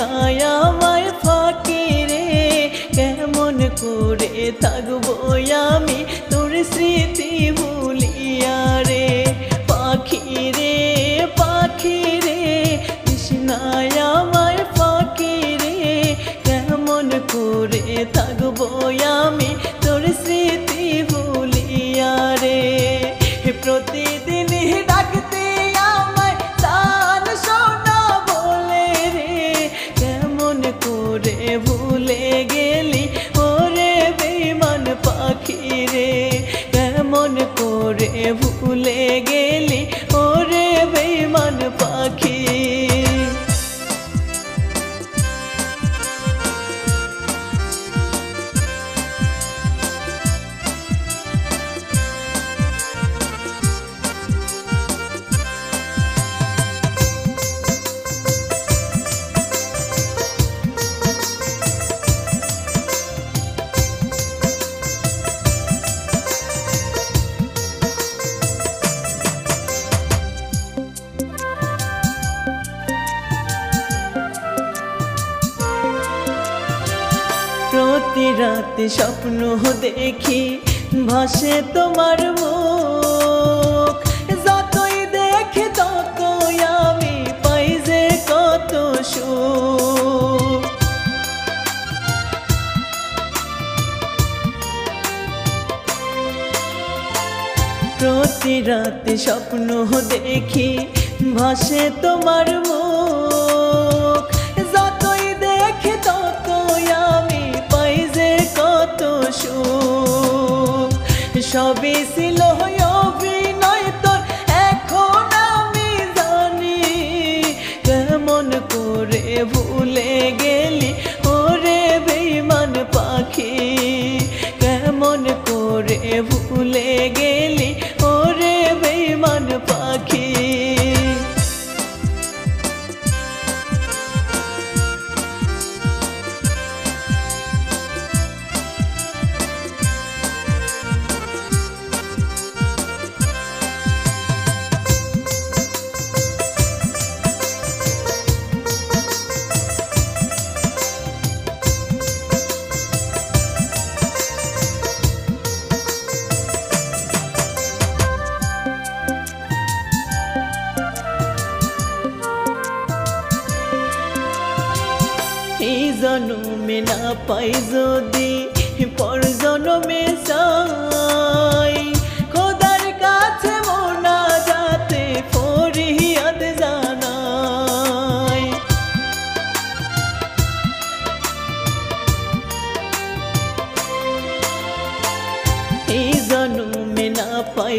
তৃষ্ণায় আমায় ফাঁকি রে, কেমন করে থাকবো আমি তোর স্মৃতি ভুলিয়া রে। পাখি রে তৃষ্ণায় আমায় ফাঁকি রে, কেমন করে থাকবো আমি তোর স্মৃতি ভুলিয়া রে। প্রতিদিন ডাকতে আমায় জান সোনা বলে রে, কেমন করে ভুলে গেলি ওরে বেঈমান পাখি রে, কেমন করে ভুলে গেলি ওরে বেঈমান পাখি। প্রতি রাতে স্বপ্ন দেখি ভাসে তোমার মুখ, যতই দেখি ততই আমি পাই যে কত সুখ। প্রতি রাতে স্বপ্ন দেখি ভাসে তোমার মুখ, যতই দেখি ততই আমি পাই যে কত সুখ। সবই ছিল অভিনয় তোর এখন আমি জানি, কেমন করে ভুলে গেলি ওরে বেঈমান পাখি, কেমন করে ভুলে গেলি ওরে বেঈমান পাখি। এই জনমে না পাই যদি পর জনমে চাই, খোদার কাছে মোনাজাতে ফরিয়াদ জানাই। এই জনমে না পাই